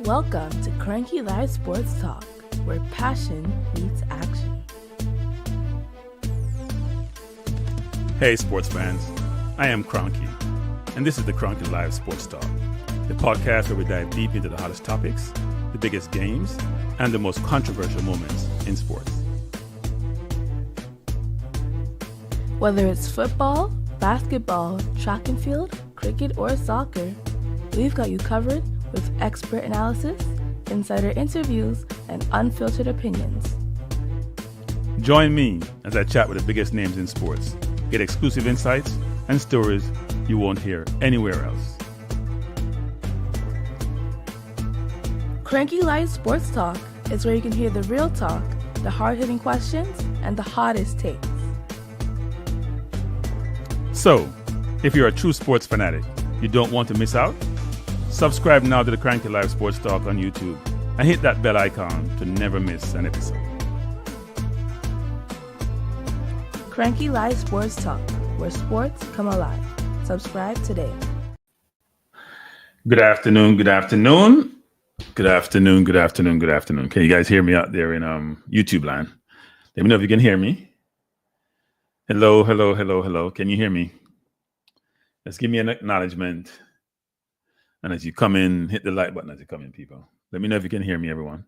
Welcome to Cranky Live Sports Talk, where passion meets action. Hey sports fans, I am Cranky, and this is the Cranky Live Sports Talk, the podcast where we dive deep into the hottest topics, the biggest games, and the most controversial moments in sports. Whether it's football, basketball, track and field, cricket, or soccer, we've got you covered with expert analysis, insider interviews, and unfiltered opinions. Join me as I chat with the biggest names in sports, get exclusive insights and stories you won't hear anywhere else. Cranky Live Sports Talk is where you can hear the real talk, the hard-hitting questions, and the hottest takes. So, if you're a true sports fanatic, you don't want to miss out? Subscribe now to the Cranky Live Sports Talk on YouTube and hit that bell icon to never miss an episode. Cranky Live Sports Talk, where sports come alive. Subscribe today. Good afternoon. Can you guys hear me out there in YouTube land? Let me know if you can hear me. Hello. Can you hear me? Let's give me an acknowledgement. And as you come in, hit the like button as you come in, people. Let me know if you can hear me, everyone.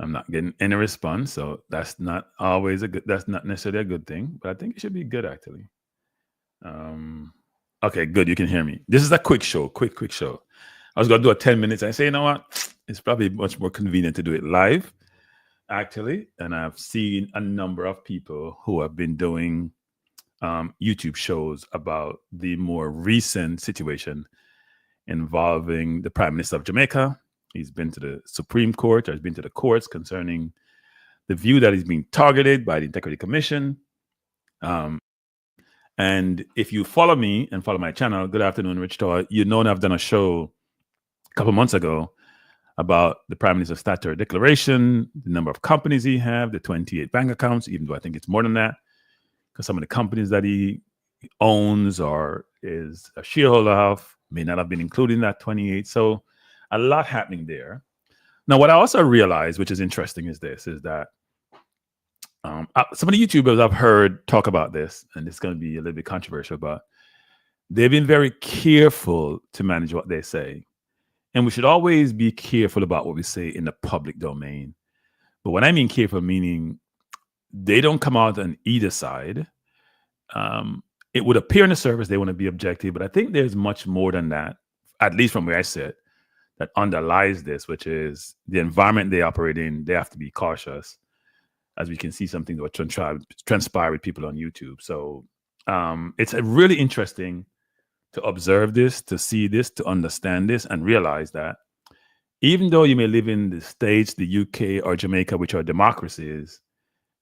I'm not getting any response, so that's not necessarily a good thing, but I think it should be good, actually. Okay, good. You can hear me. This is a quick show. I was going to do a 10 minutes. I say, you know what? It's probably much more convenient to do it live, actually. And I've seen a number of people who have been doing YouTube shows about the more recent situation involving the Prime Minister of Jamaica. He's been to the Supreme Court, or has been to the courts concerning the view that he's being targeted by the Integrity Commission. And if you follow me and follow my channel, good afternoon, Rich Toy, you know I've done a show a couple months ago about the Prime Minister's statutory declaration, the number of companies he have, the 28 bank accounts, even though I think it's more than that, because some of the companies that he owns or is a shareholder of may not have been included in that 28. So a lot happening there. Now, what I also realized, which is interesting, is that some of the YouTubers I've heard talk about this, and it's going to be a little bit controversial, but they've been very careful to manage what they say. And we should always be careful about what we say in the public domain. But when I mean careful, meaning they don't come out on either side. It would appear in the surface they want to be objective, but I think there's much more than that, at least from where I sit, that underlies this, which is the environment they operate in. They have to be cautious, as we can see something that will transpire with people on YouTube. So it's really interesting to observe this, to see this, to understand this, and realize that even though you may live in the States, the UK, or Jamaica, which are democracies,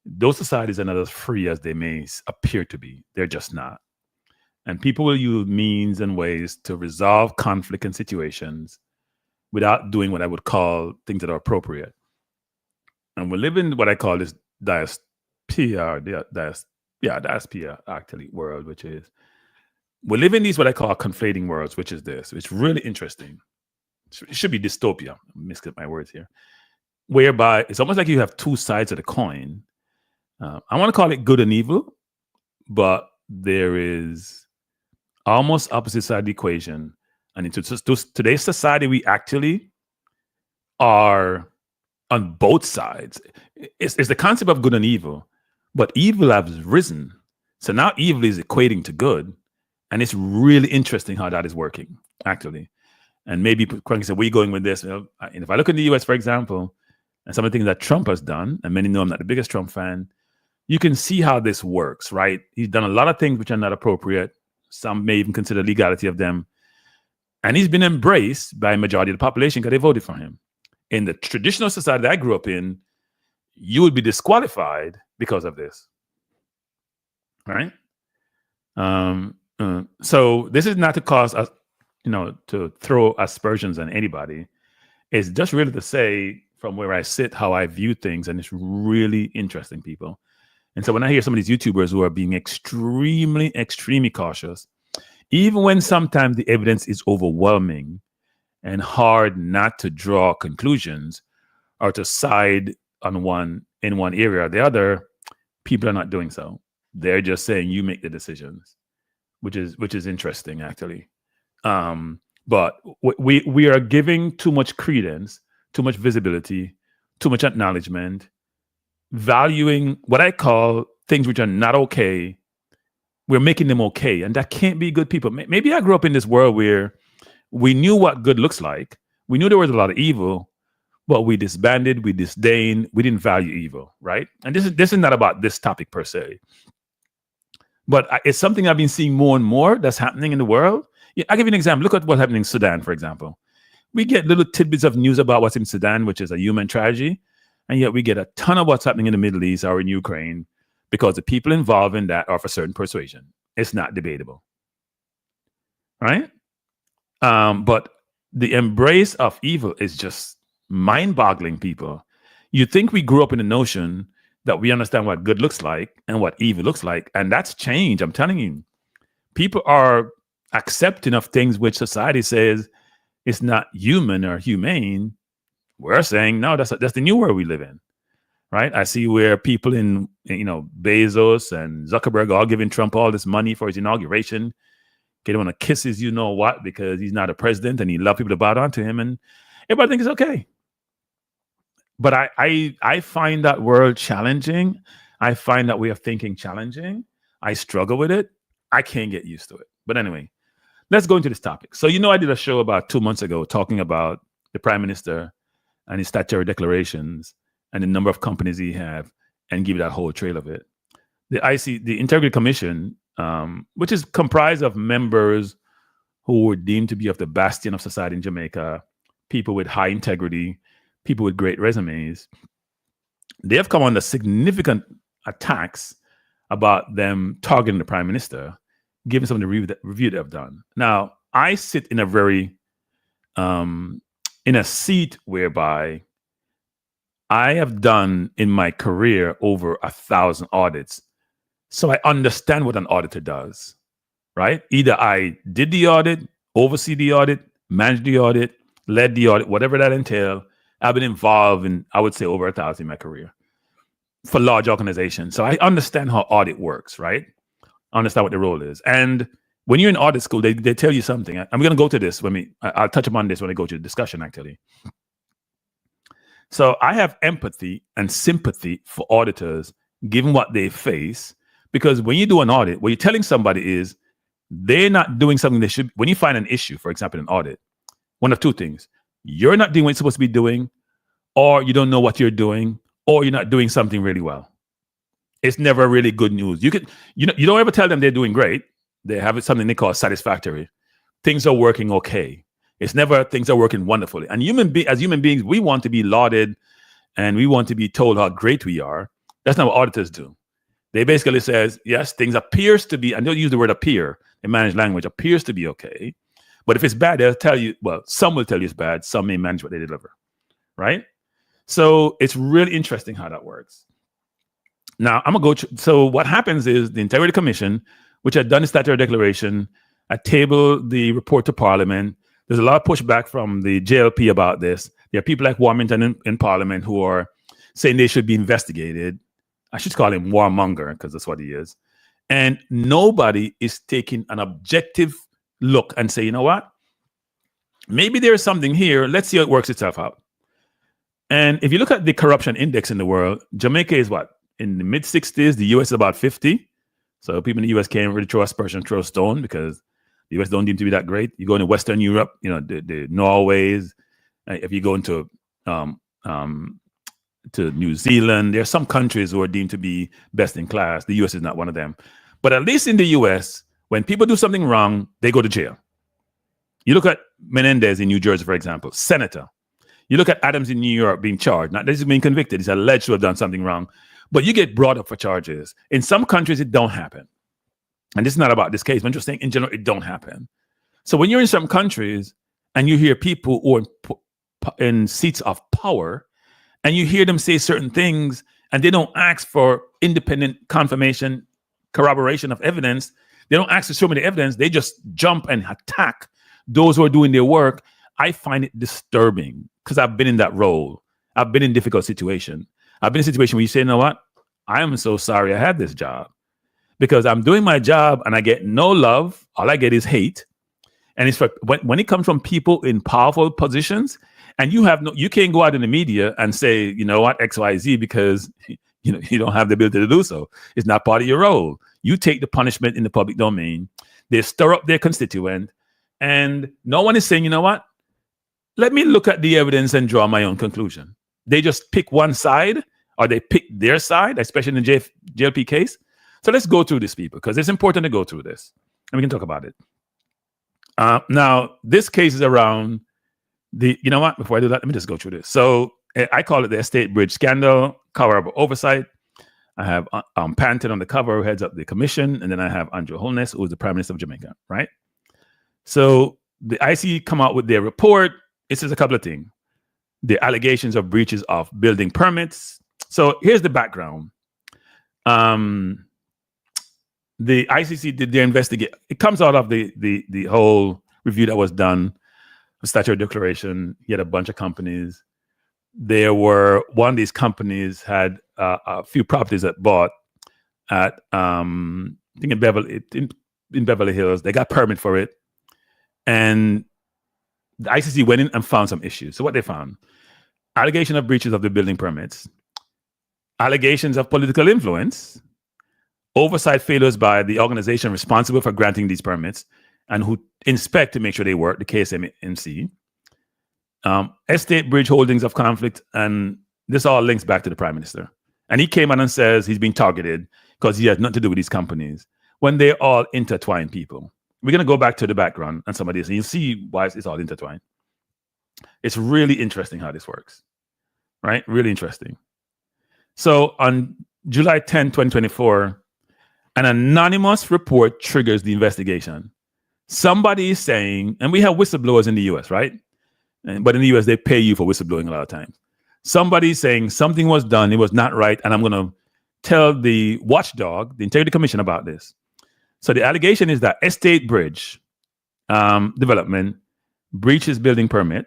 those societies are not as free as they may appear to be. They're just not. And people will use means and ways to resolve conflict and situations without doing what I would call things that are appropriate. And we live in what I call this diaspora actually world, which is, we live in these what I call conflating worlds, which is this. It's really interesting. It should be dystopia. I'm mixing up my words here. Whereby it's almost like you have two sides of the coin. I want to call it good and evil, but there is almost opposite side of the equation. And in today's society, we actually are on both sides. It's the concept of good and evil, but evil has risen. So now evil is equating to good. And it's really interesting how that is working, actually. And maybe Cranky said, where are you going with this? And if I look in the US, for example, and some of the things that Trump has done, and many know I'm not the biggest Trump fan, you can see how this works, right? He's done a lot of things which are not appropriate. Some may even consider legality of them. And he's been embraced by a majority of the population because they voted for him. In the traditional society that I grew up in, you would be disqualified because of this, right? So this is not to cause us, to throw aspersions on anybody. It's just really to say from where I sit, how I view things. And it's really interesting, people. And so when I hear some of these YouTubers who are being extremely, extremely cautious, even when sometimes the evidence is overwhelming and hard not to draw conclusions or to side on in one area or the other, people are not doing so. They're just saying you make the decisions, which is interesting actually. But we are giving too much credence, too much visibility, too much acknowledgement, valuing what I call things which are not okay. We're making them okay, and that can't be good people. Maybe I grew up in this world where we knew what good looks like. We knew there was a lot of evil, but we disbanded, we disdained, we didn't value evil, right? And this is not about this topic per se, but it's something I've been seeing more and more that's happening in the world. I'll give you an example. Look at what's happening in Sudan, for example. We get little tidbits of news about what's in Sudan, which is a human tragedy, and yet we get a ton of what's happening in the Middle East or in Ukraine because the people involved in that are of a certain persuasion. It's not debatable, right? But the embrace of evil is just mind-boggling, people. You think we grew up in the notion that we understand what good looks like and what evil looks like, and that's changed. I'm telling you, people are accepting of things which society says it's not human or humane. We're saying no, that's the new world we live in, right? I see where people in Bezos and Zuckerberg all giving Trump all this money for his inauguration. They want to kiss his you know what because he's not a president and he loves people to bow down to him, and everybody thinks it's okay. But I find that world challenging. I find that way of thinking challenging. I struggle with it. I can't get used to it. But anyway, let's go into this topic. So I did a show about 2 months ago talking about the Prime Minister and his statutory declarations and the number of companies he have, and give you that whole trail of it. The Integrity Commission, which is comprised of members who were deemed to be of the bastion of society in Jamaica, people with high integrity, people with great resumes, they have come under significant attacks about them targeting the Prime Minister, given some of the review they've done. Now, I sit in a very in a seat whereby I have done in my career over 1,000 audits. So I understand what an auditor does, right? Either I did the audit, oversee the audit, manage the audit, led the audit, whatever that entails. I've been involved in, I would say, over 1,000 in my career for large organizations. So I understand how audit works, right? I understand what the role is. And when you're in audit school, they tell you something. I'm going to go to this I'll touch upon this when I go to the discussion, actually. So I have empathy and sympathy for auditors, given what they face, because when you do an audit, what you're telling somebody is they're not doing something they should. When you find an issue, for example, in audit, one of two things: you're not doing what you're supposed to be doing, or you don't know what you're doing, or you're not doing something really well. It's never really good news. You don't ever tell them they're doing great. They have something they call satisfactory. Things are working okay. It's never things are working wonderfully. And as human beings, we want to be lauded and we want to be told how great we are. That's not what auditors do. They basically says, yes, things appears to be, and they'll use the word appear in managed language, appears to be okay. But if it's bad, they'll tell you, well, some will tell you it's bad. Some may manage what they deliver, right? So it's really interesting how that works. Now, I'm going to go. So what happens is the Integrity Commission, which had done the statutory declaration, had tabled the report to Parliament. There's a lot of pushback from the JLP about this. There are people like Warmington in Parliament who are saying they should be investigated. I should call him warmonger because that's what he is. And nobody is taking an objective look and say, you know what? Maybe there's something here. Let's see how it works itself out. And if you look at the corruption index in the world, Jamaica is what? In the mid-60s, the US is about 50. So people in the US can't really throw a aspersion, throw a stone, because the US don't seem to be that great. You go into Western Europe, the Norways. If you go into to New Zealand, there are some countries who are deemed to be best in class. The US is not one of them. But at least in the US, when people do something wrong, they go to jail. You look at Menendez in New Jersey, for example, senator. You look at Adams in New York being charged. Not that he's being convicted. He's alleged to have done something wrong. But you get brought up for charges. In some countries, it don't happen. And this is not about this case, but I'm just saying in general, it don't happen. So when you're in some countries and you hear people who are in seats of power and you hear them say certain things and they don't ask for independent confirmation, corroboration of evidence, they don't ask to show me the evidence, they just jump and attack those who are doing their work I find it disturbing because I've been in that role. I've been in difficult situation. I've been in a situation where you say, you know what? I am so sorry I had this job because I'm doing my job and I get no love. All I get is hate. And it's when it comes from people in powerful positions, and you can't go out in the media and say, you know what, X, Y, Z, because you don't have the ability to do so. It's not part of your role. You take the punishment in the public domain. They stir up their constituent, and no one is saying, you know what, let me look at the evidence and draw my own conclusion. They just pick one side, or they pick their side, especially in the JLP case. So let's go through this, people, because it's important to go through this, and we can talk about it. Now, this case is around you know what, before I do that, let me just go through this. So I call it the Estatebridge scandal, cover of Oversight. I have Panton on the cover, who heads up the commission, and then I have Andrew Holness, who is the Prime Minister of Jamaica, right? So the IC come out with their report. It says a couple of things. The allegations of breaches of building permits. So here's the background. The ICC did their investigation. It comes out of the whole review that was done, the statutory declaration. You had a bunch of companies. One of these companies had a few properties that bought at I think in Beverly Hills. They got permit for it, and the ICC went in and found some issues. So what they found: allegation of breaches of the building permits, allegations of political influence, oversight failures by the organization responsible for granting these permits and who inspect to make sure they work, the KSAMC, Estatebridge holdings of conflict, and this all links back to the Prime Minister. And he came out and says he's being targeted because he has nothing to do with these companies when they're all intertwined, people. We're going to go back to the background and some of this, and you'll see why it's all intertwined. It's really interesting how this works, right? Really interesting. So on July 10, 2024, an anonymous report triggers the investigation. Somebody is saying, and we have whistleblowers in the US, right? But in the US, they pay you for whistleblowing a lot of times. Somebody is saying something was done, it was not right, and I'm going to tell the watchdog, the Integrity Commission, about this. So the allegation is that Estatebridge development breaches building permit.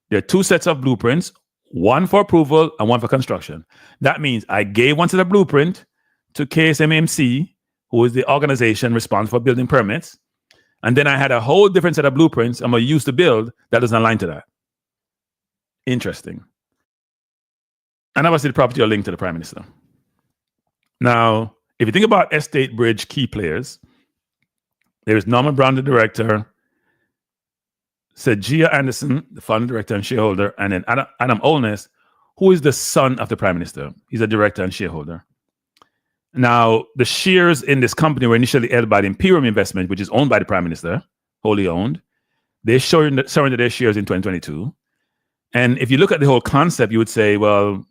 There are two sets of blueprints, one for approval and one for construction. That means I gave one set of blueprint to KSAMC, who is the organization responsible for building permits. And then I had a whole different set of blueprints I'm going to use to build that doesn't align to that. Interesting. And obviously the property are linked to the Prime Minister. Now, if you think about Estatebridge key players, there is Norman Brown, the director, Sejia Anderson, the founder, director, and shareholder, and then Adam Holness, who is the son of the Prime Minister. He's a director and shareholder. Now, the shares in this company were initially held by the Imperium Investments, which is owned by the Prime Minister, wholly owned. They surrendered their shares in 2022. And if you look at the whole concept, you would say, well,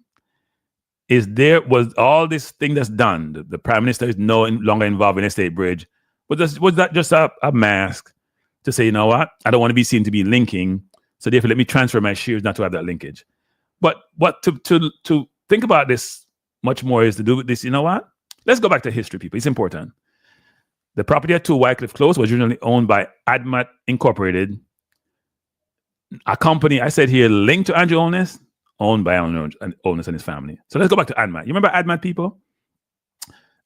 was all this thing that's done, the Prime Minister is no longer involved in Estatebridge, was that just a mask to say, you know what, I don't want to be seen to be linking, so therefore let me transfer my shares not to have that linkage. But what to think about this much more is to do with this, you know what? Let's go back to history, people. It's important. The property at 2 Wycliffe Close was originally owned by ADMAT Incorporated, a company, I said here, linked to Andrew Holness, owned by Andrew Holness and his family. So let's go back to ADMAT. You remember ADMAT, people?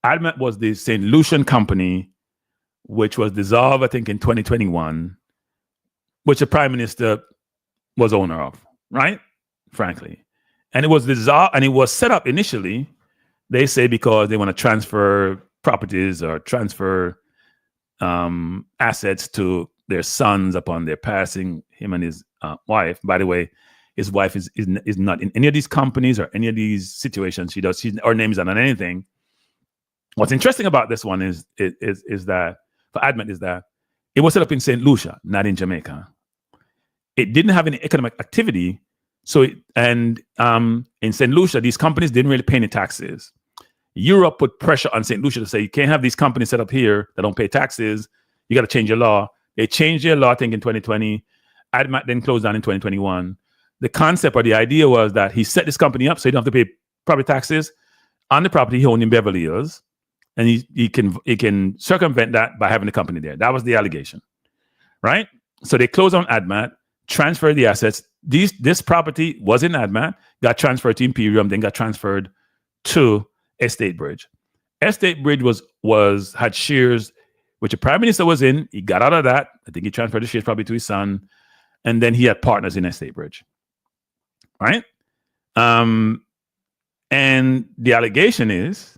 ADMAT was the St. Lucian company, which was dissolved, I think, in 2021, which the Prime Minister was owner of, right? Frankly. And it was dissolved, and it was set up initially, they say, because they want to transfer properties or transfer assets to their sons upon their passing, him and his wife. By the way, his wife is not in any of these companies or any of these situations. Her name is not on anything. What's interesting about this one is that, for ADMAT, is that it was set up in St. Lucia, not in Jamaica. It didn't have any economic activity. So, in St. Lucia, these companies didn't really pay any taxes. Europe put pressure on St. Lucia to say, you can't have these companies set up here that don't pay taxes. You got to change your law. They changed their law, I think, in 2020. ADMAT then closed down in 2021. The concept or the idea was that he set this company up so you don't have to pay property taxes on the property he owned in Beverly Hills. And he can circumvent that by having the company there. That was the allegation, right? So they closed on ADMAT. transferred the assets. This property was in ADMAT, got transferred to Imperium, then got transferred to Estatebridge. Estatebridge had shares which the prime minister was in. He got out of that. I think he transferred the shares probably to his son, and then he had partners in Estatebridge, right? And the allegation is,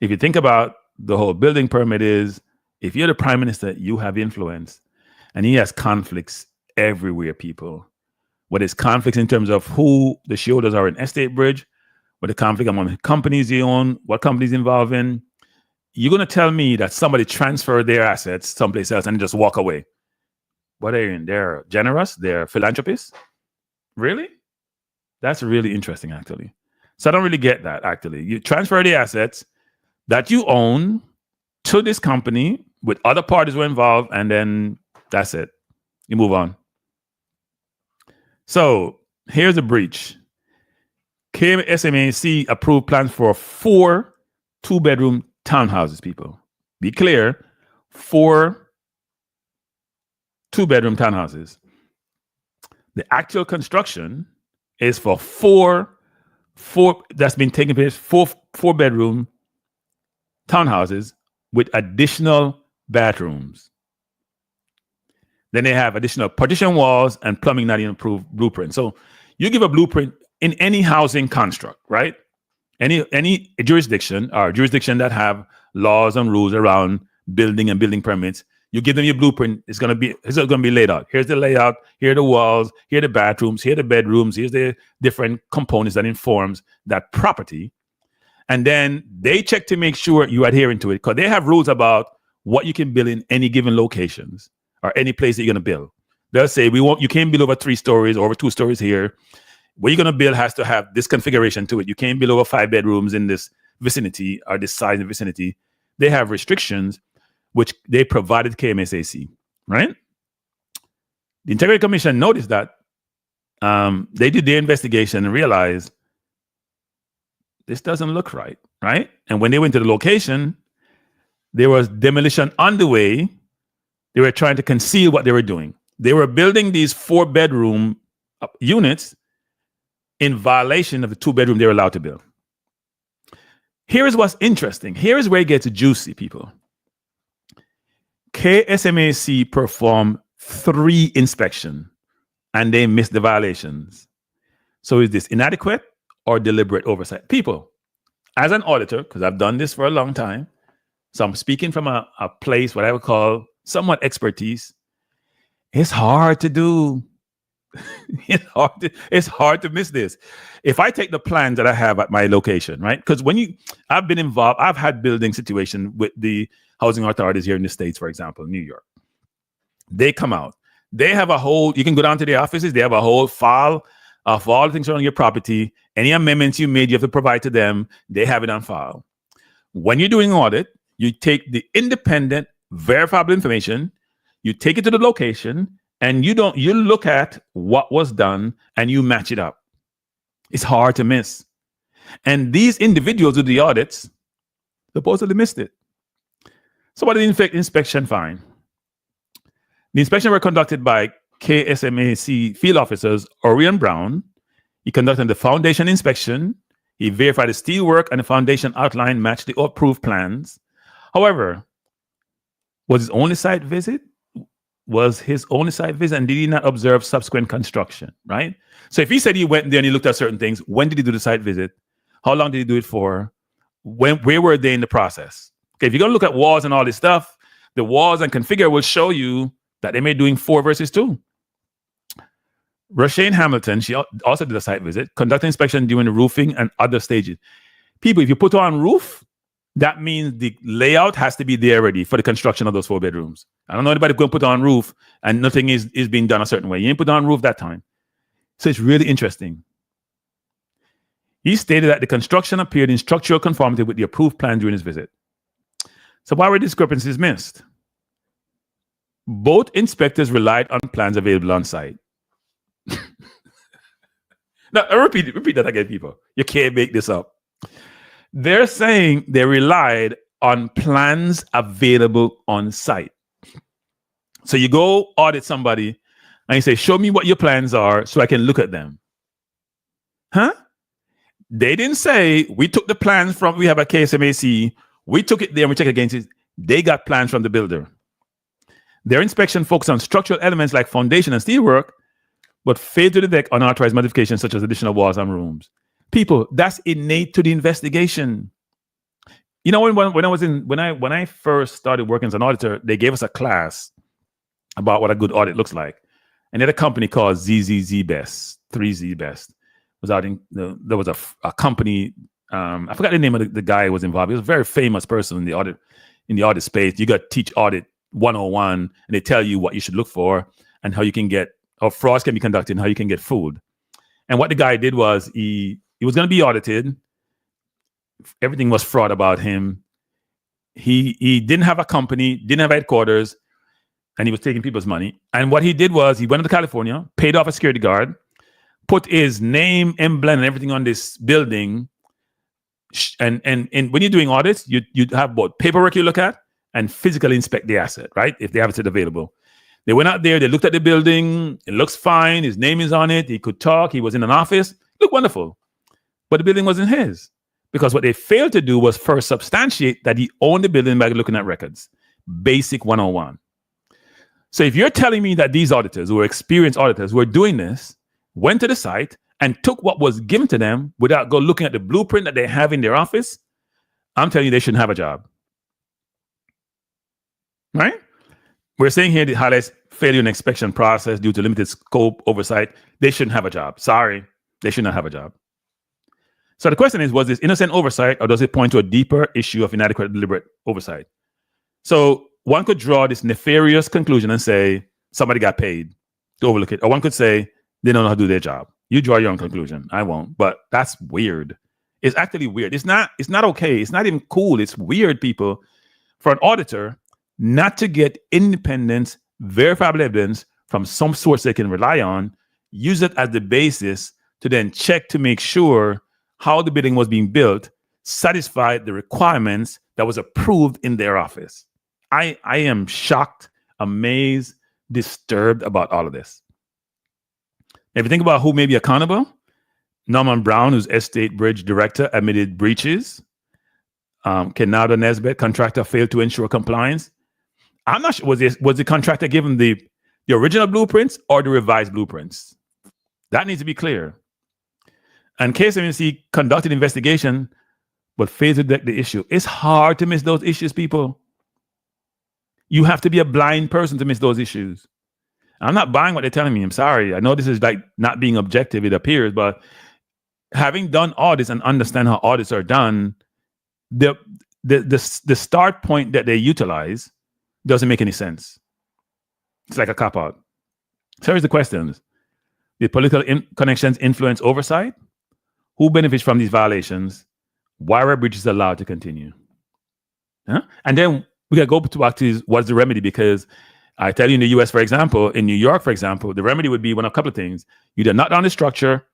if you think about the whole building permit, is if you're the prime minister, you have influence, and he has conflicts everywhere. People, whether it's conflicts in terms of who the shareholders are in Estatebridge, what the conflict among the companies you own, what companies involved in. You're going to tell me that somebody transferred their assets someplace else and just walk away? What are they in? They're generous? They're philanthropists? Really? That's really interesting, actually. So I don't really get that, actually. You transfer the assets that you own to this company with other parties who are involved, and then that's it. You move on. So here's a breach. KSAMC approved plans for 4 2-bedroom townhouses, people. Be clear, 4 2-bedroom townhouses. The actual construction is for 4 that's been taking place, 4-bedroom townhouses with additional bathrooms. Then they have additional partition walls and plumbing not even approved blueprint. So you give a blueprint in any housing construct, right? Any jurisdiction or jurisdiction that have laws and rules around building and building permits, you give them your blueprint. It's going to be laid out. Here's the layout. Here are the walls. Here are the bathrooms. Here are the bedrooms. Here's the different components that informs that property. And then they check to make sure you're adhering to it, because they have rules about what you can build in any given locations or any place that you're going to build. They'll say, you can't build over 3 stories or over 2 stories here. What you're going to build has to have this configuration to it. You can't build over 5 bedrooms in this vicinity or this size of vicinity. They have restrictions which they provided KMSAC, right? The Integrity Commission noticed that. They did their investigation and realized this doesn't look right, right? And when they went to the location, there was demolition on the way. They were trying to conceal what they were doing. They were building these 4-bedroom units in violation of the 2-bedroom they were allowed to build. Here is what's interesting. Here is where it gets juicy, people. KSAMC performed 3 inspections and they missed the violations. So is this inadequate or deliberate oversight? People, as an auditor, because I've done this for a long time, so I'm speaking from a place, what I would call somewhat expertise. It's hard to do. It's hard to miss this. If I take the plans that I have at my location, right? Because I've been involved, I've had building situation with the housing authorities here in the States, for example, New York. They come out. They have a whole, you can go down to their offices, they have a whole file of all the things around your property. Any amendments you made, you have to provide to them. They have it on file. When you're doing an audit, you take the independent, verifiable information, you take it to the location, and you look at what was done and you match it up. It's hard to miss. And these individuals who do the audits supposedly missed it. So what did the inspection find? The inspection were conducted by KSAMC field officers Orion Brown. He conducted the foundation inspection. He verified the steel work and the foundation outline matched the approved plans. However, was his only site visit? And did he not observe subsequent construction, right? So if he said he went there and he looked at certain things, when did he do the site visit? How long did he do it for? Where were they in the process? Okay, if you're going to look at walls and all this stuff, the walls and configure will show you that they may be doing 4 versus 2. Roshane Hamilton, she also did a site visit, conducted inspection during the roofing and other stages. People, if you put on roof, that means the layout has to be there ready for the construction of those 4 bedrooms. I don't know anybody going to put on roof and nothing is being done a certain way. You ain't put on roof that time. So it's really interesting. He stated that the construction appeared in structural conformity with the approved plan during his visit. So why were discrepancies missed? Both inspectors relied on plans available on site. Now, repeat that again, people. You can't make this up. They're saying they relied on plans available on site. So you go audit somebody and you say, show me what your plans are so I can look at them. Huh? They didn't say, we took the plans from we have at KSAMC, we took it there and we checked against it. They got plans from the builder. Their inspection focused on structural elements like foundation and steelwork, but failed to detect unauthorized modifications such as additional walls and rooms. People, that's innate to the investigation. You know, when I first started working as an auditor, they gave us a class about what a good audit looks like. And they had a company called ZZZ Best, 3Z Best. There was a company, I forgot the name of the guy who was involved. He was a very famous person in the audit space. You got to teach audit 101, and they tell you what you should look for and how you can get, how frauds can be conducted and how you can get fooled. And what the guy did was he was going to be audited. Everything was fraud about him. He didn't have a company, didn't have headquarters, and he was taking people's money. And what he did was he went to California, paid off a security guard, put his name, emblem, and everything on this building. And when you're doing audits, you have both paperwork you look at and physically inspect the asset, right? If they have it available. They went out there, they looked at the building, it looks fine, his name is on it, he could talk, he was in an office, looked wonderful. But the building wasn't his. Because what they failed to do was first substantiate that he owned the building by looking at records. Basic 101. So if you're telling me that these auditors, who are experienced auditors, who are doing this, went to the site and took what was given to them without go looking at the blueprint that they have in their office, I'm telling you they shouldn't have a job. Right? We're saying here it highlights failure in inspection process due to limited scope oversight. They shouldn't have a job. Sorry, they should not have a job. So the question is, was this innocent oversight, or does it point to a deeper issue of inadequate deliberate oversight? So one could draw this nefarious conclusion and say somebody got paid to overlook it. Or one could say they don't know how to do their job. You draw your own conclusion. I won't. But that's weird. It's actually weird. It's not okay. It's not even cool. It's weird, people, for an auditor not to get independent, verifiable evidence from some source they can rely on, use it as the basis to then check to make sure how the building was being built satisfied the requirements that was approved in their office. I am shocked, amazed, disturbed about all of this. If you think about who may be accountable, Norman Brown, who's Estatebridge director, admitted breaches. Kenada Nesbitt, contractor, failed to ensure compliance. I'm not sure, was the contractor given the original blueprints or the revised blueprints? That needs to be clear. And KSAMC conducted investigation, but failed to detect the issue. It's hard to miss those issues, people. You have to be a blind person to miss those issues. I'm not buying what they're telling me. I'm sorry. I know this is like not being objective, it appears, but having done audits and understand how audits are done, the start point that they utilize doesn't make any sense. It's like a cop-out. So here's the questions. Did political connections influence oversight? Who benefits from these violations? Why were breaches allowed to continue? Huh? And then we got to go back to what's the remedy, because I tell you in the US, for example, in New York, for example, the remedy would be one of a couple of things. You either knock down the structure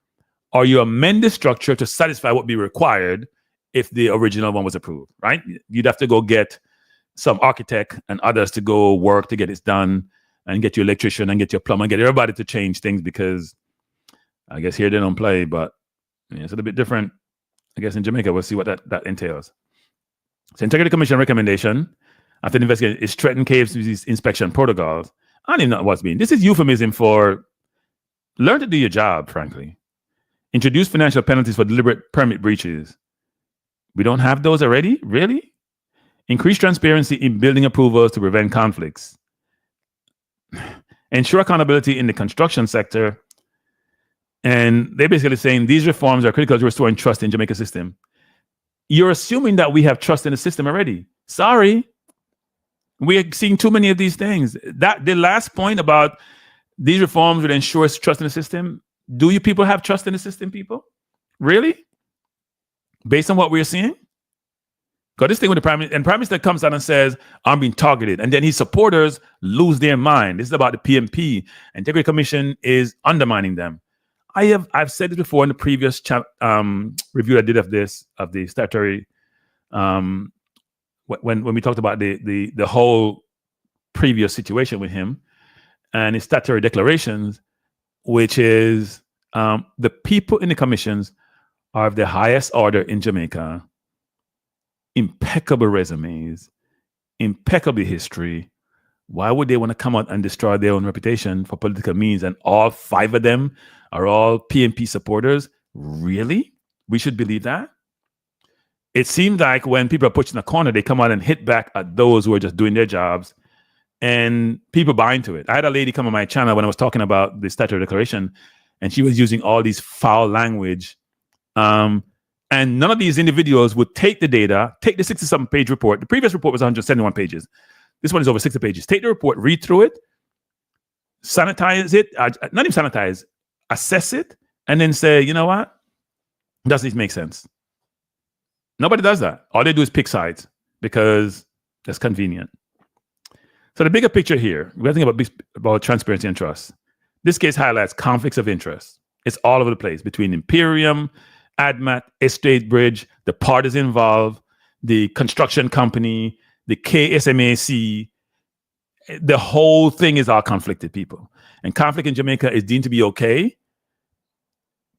or you amend the structure to satisfy what would be required if the original one was approved, right? You'd have to go get some architect and others to go work to get this done, and get your electrician and get your plumber and get everybody to change things, because I guess here they don't play, but yeah, it's a little bit different. I guess in Jamaica, we'll see what that entails. So Integrity Commission recommendation after the investigation is strengthen KSAMC's inspection protocols. I don't even know what's being. This is euphemism for learn to do your job, frankly. Introduce financial penalties for deliberate permit breaches. We don't have those already? Really? Increase transparency in building approvals to prevent conflicts. Ensure accountability in the construction sector. And they're basically saying these reforms are critical to restoring trust in Jamaica system. You're assuming that we have trust in the system already. Sorry. We're seeing too many of these things. That the last point about these reforms would ensure trust in the system. Do you people have trust in the system, people? Really? Based on what we're seeing? Because this thing with the Prime Minister comes out and says, I'm being targeted. And then his supporters lose their mind. This is about the PMP. Integrity Commission is undermining them. I've said this before in the previous review I did of the statutory, when we talked about the whole previous situation with him. and its statutory declarations, which is the people in the commissions are of the highest order in Jamaica, impeccable resumes, impeccable history. Why would they want to come out and destroy their own reputation for political means? And all 5 of them are all PNP supporters? Really? We should believe that? It seems like when people are pushed in a corner, they come out and hit back at those who are just doing their jobs, and people buy into it. I had a lady come on my channel when I was talking about the statutory declaration, and she was using all these foul language. And none of these individuals would take the data, take the 67 page report. The previous report was 171 pages. This one is over 60 pages. Take the report, read through it, sanitize it, not even sanitize, assess it, and then say, you know what? Doesn't it make sense? Nobody does that. All they do is pick sides because that's convenient. So the bigger picture here, we're thinking about transparency and trust. This case highlights conflicts of interest. It's all over the place between Imperium, ADMAT, Estatebridge, the parties involved, the construction company, the KSAMC. The whole thing is all conflicted, people. And conflict in Jamaica is deemed to be okay.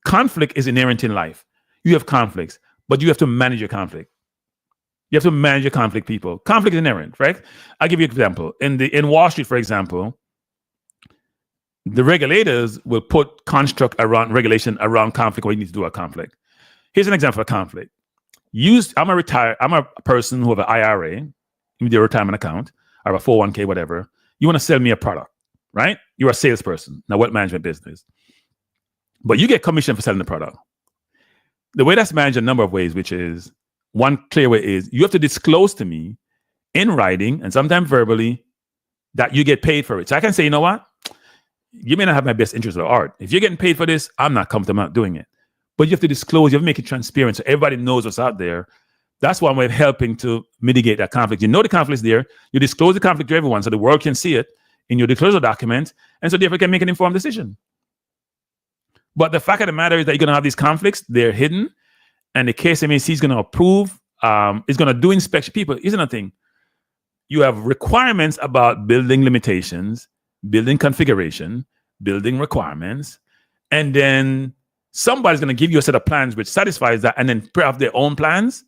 Conflict is inherent in life. You have conflicts, but you have to manage your conflict. You have to manage your conflict, people. Conflict is inherent, right? I'll give you an example. In Wall Street, for example, the regulators will put construct around regulation around conflict, what you need to do a conflict. Here's an example of conflict. I'm a person who have an IRA, your retirement account, or a 401k, whatever. You want to sell me a product, right? You're a salesperson, now wealth management business. But you get commission for selling the product. The way that's managed a number of ways, which is one clear way is you have to disclose to me in writing and sometimes verbally that you get paid for it. So I can say, you know what? You may not have my best interest at heart. If you're getting paid for this, I'm not comfortable not doing it. But you have to disclose, you have to make it transparent so everybody knows what's out there. That's one way of helping to mitigate that conflict. You know the conflict is there. You disclose the conflict to everyone so the world can see it in your disclosure document, and so therefore can make an informed decision. But the fact of the matter is that you're going to have these conflicts. They're hidden, and the KSAMC is going to approve, is going to do inspection. People, here's another thing. You have requirements about building limitations, building configuration, building requirements, and then somebody's going to give you a set of plans which satisfies that, and then have their own plans.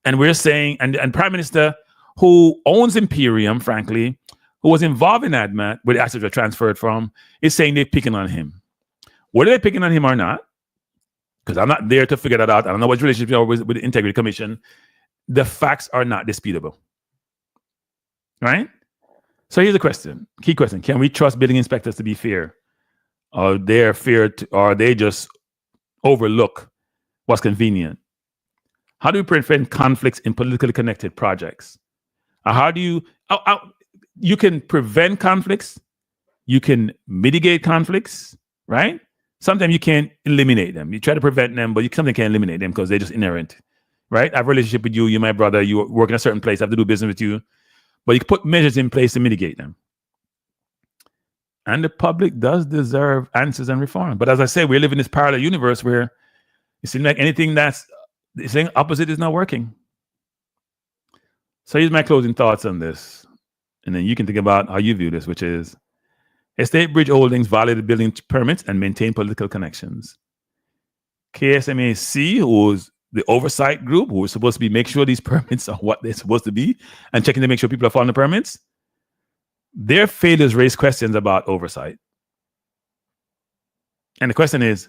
And we're saying, and Prime Minister, who owns Imperium, frankly, who was involved in ADMAT, where the assets were transferred from, is saying they're picking on him. Whether they're picking on him or not, because I'm not there to figure that out. I don't know what relationship you are with the Integrity Commission. The facts are not disputable. Right? So here's the question, key question. Can we trust building inspectors to be fair? Or they're fair or they just overlook what's convenient? How do we prevent conflicts in politically connected projects? How do you can prevent conflicts, you can mitigate conflicts, right? Sometimes you can't eliminate them. You try to prevent them, but you sometimes can't eliminate them because they're just inherent, right? I have a relationship with you, you're my brother, you work in a certain place, I have to do business with you, but you can put measures in place to mitigate them. And the public does deserve answers and reform. But as I say, we live in this parallel universe where it seems like anything that's saying opposite is not working. So here's my closing thoughts on this. And then you can think about how you view this, which is Estatebridge Holdings violated building permits and maintained political connections. KSAMC, who is the oversight group, who is supposed to make sure these permits are what they're supposed to be and checking to make sure people are following the permits, their failures raise questions about oversight. And the question is,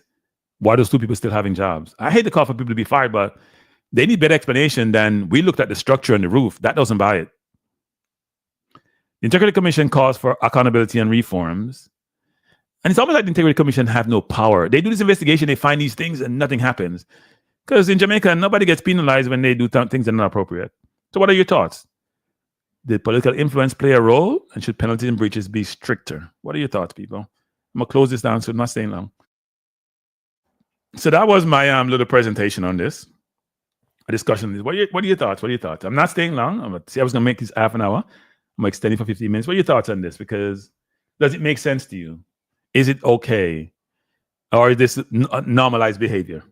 why are those two people still having jobs? I hate to call for people to be fired, but they need better explanation than we looked at the structure and the roof. That doesn't buy it. The Integrity Commission calls for accountability and reforms. And it's almost like the Integrity Commission have no power. They do this investigation, they find these things, and nothing happens. Because in Jamaica, nobody gets penalized when they do things that are not appropriate. So what are your thoughts? Did political influence play a role? And should penalties and breaches be stricter? What are your thoughts, people? I'm going to close this down so I'm not staying long. So that was my little presentation on this. A discussion on this. What are your thoughts? What are your thoughts? I'm not staying long. I was going to make this half an hour. I'm going to extend it for 15 minutes. What are your thoughts on this? Because does it make sense to you? Is it okay? Or is this normalized behavior?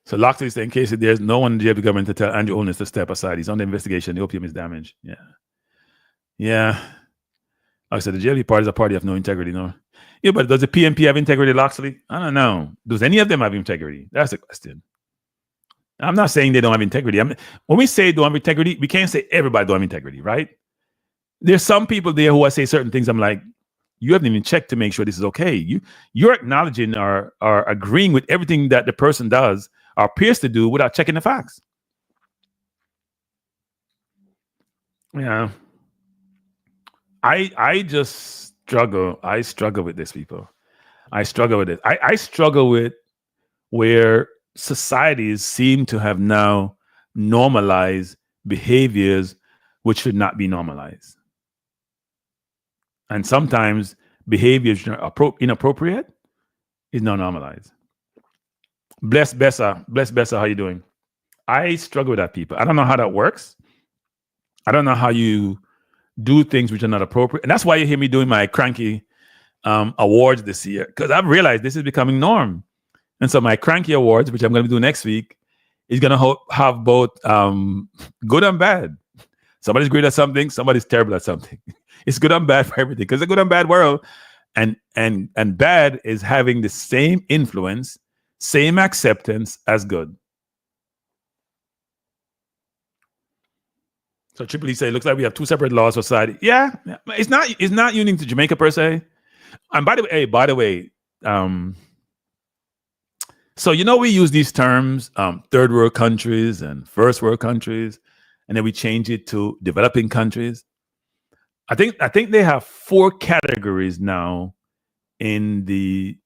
So Loxley said, in case there's no one in the government to tell Andrew Holness to step aside. He's on the investigation. The opium is damaged. Yeah. I said the JLP party is a party of no integrity, no. Yeah, but does the PNP have integrity, Loxley? I don't know. Does any of them have integrity? That's the question. I'm not saying they don't have integrity. When we say don't have integrity, we can't say everybody don't have integrity, right? There's some people there who I say certain things. I'm like, you haven't even checked to make sure this is okay. You're acknowledging or agreeing with everything that the person does or appears to do without checking the facts. Yeah. I just struggle. I struggle with this, people. I struggle with it. I struggle with where societies seem to have now normalized behaviors which should not be normalized. And sometimes behaviors inappropriate is not normalized. Bless Bessa, how you doing? I struggle with that, people. I don't know how that works. I don't know how you do things which are not appropriate. And that's why you hear me doing my cranky awards this year, because I've realized this is becoming norm. And so my cranky awards, which I'm going to do next week, is going to have both good and bad. Somebody's great at something, somebody's terrible at something. It's good and bad for everything, because it's a good and bad world. And bad is having the same influence, same acceptance as good. So Triple E say, looks like we have two separate laws for society. Yeah, it's not unique to Jamaica per se. And by the way, so we use these terms, third world countries and first world countries, and then we change it to developing countries. I think they have 4 categories now in the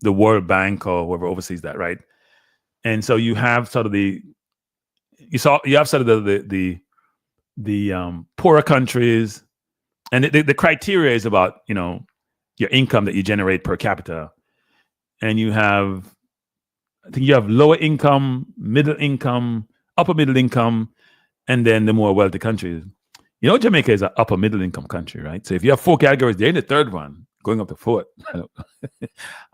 World Bank or whoever oversees that, right? And so you have sort of the poorer countries, and the criteria is about your income that you generate per capita, and I think you have lower income, middle income, upper middle income, and then the more wealthy countries. Jamaica is an upper middle income country, right? So if you have 4 categories, they're in the third one, going up to 4th.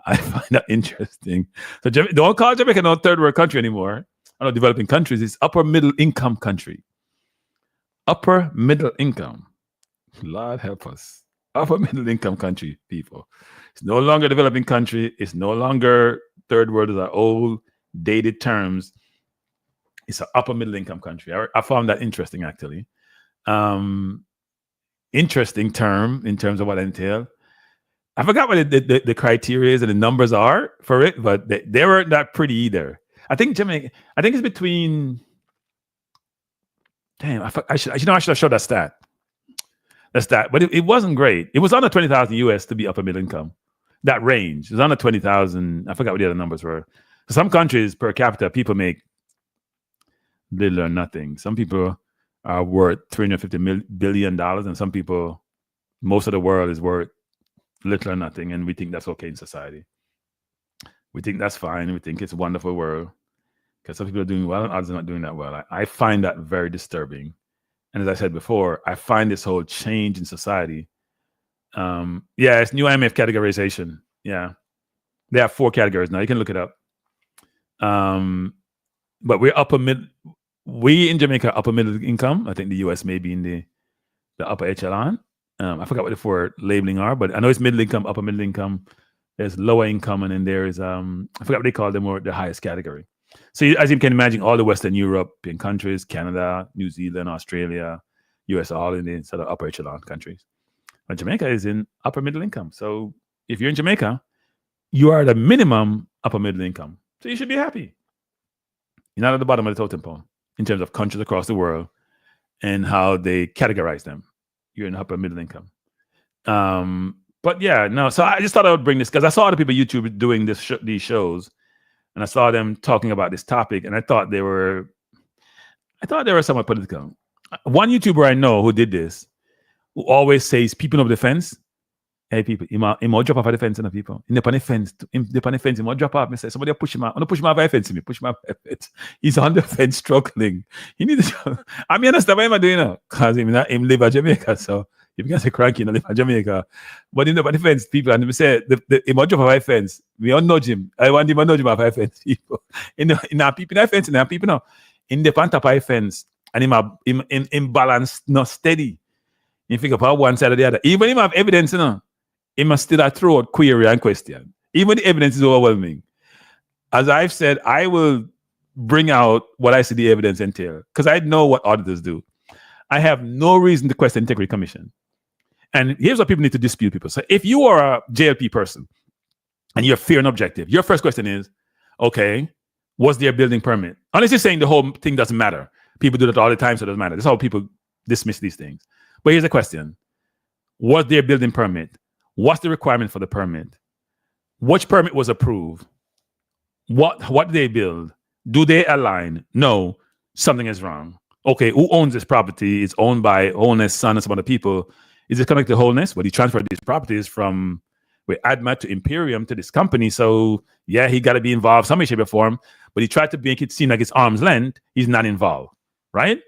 I find that interesting. So don't call Jamaica no third world country anymore. I know developing countries, it's upper middle income country. Upper middle income. Lord help us. Upper middle income country, people. It's no longer developing country. It's no longer third world. Those are old, dated terms. It's an upper middle income country. I found that interesting, actually. Interesting term in terms of what it entails. I forgot what the criteria is and the numbers are for it, but they weren't that pretty either. I think Jamaica, it's between. Damn, I should have showed that stat. That's that, but it wasn't great. It was under 20,000 US to be upper middle income. That range is under 20,000. I forgot what the other numbers were. For some countries per capita, people make little or nothing. Some people are worth $350 billion, and some people, most of the world is worth little or nothing, and we think that's okay in society. We think that's fine. We think it's a wonderful world because some people are doing well and others are not doing that well. I find that very disturbing. And as I said before, I find this whole change in society. It's new IMF categorization. Yeah. They have 4 categories now. You can look it up. But we in Jamaica are upper middle income. I think the US may be in the upper echelon. I forgot what the 4 labeling are, but I know it's middle income, upper middle income. There's lower income, and then there is I forgot what they call them, or the highest category. So as you can imagine, all the Western European countries, Canada, New Zealand, Australia, US, are all in the sort of upper echelon countries. But Jamaica is in upper middle income. So if you're in Jamaica, you are at a minimum upper middle income. So you should be happy. You're not at the bottom of the totem pole in terms of countries across the world and how they categorize them. You're in upper middle income. But yeah, no. So I just thought I would bring this because I saw other people on YouTube doing these shows, and I saw them talking about this topic, and I thought they were somewhat political. One YouTuber I know who did this, who always says, people over the fence, hey people, he might drop off the fence, and people in the fence, he might drop off. I say, somebody push him out. I'm gonna push him off the fence. Push him off the fence. He's on the fence struggling. He needs to. I mean, understand why am I doing that? Because him live in Jamaica, so if you can say cranky, live in Jamaica. But in the fence, people, and they say he might drop off the fence. We don't nudge him. I want him to nudge him off the fence. People in our people in the fence, and our people now in the top of the fence, and him balance not steady. You think about one side or the other. Even if I have evidence, it must still throw out query and question. Even the evidence is overwhelming. As I've said, I will bring out what I see the evidence entail because I know what auditors do. I have no reason to question the Integrity Commission. And here's what people need to dispute people. So if you are a JLP person and you're fair and objective, your first question is, okay, was there a building permit? Unless you're saying the whole thing doesn't matter. People do that all the time, so it doesn't matter. That's how people dismiss these things. But here's the question. Was there a building permit? What's the requirement for the permit? Which permit was approved? What did they build? Do they align? No, something is wrong. Okay, who owns this property? It's owned by Wholeness, Son, and some other people. Is it connected to Wholeness? Well, he transferred these properties from ADMA to Imperium to this company. So, yeah, he got to be involved some way, shape, or form. But he tried to make it seem like it's arm's length. He's not involved, right?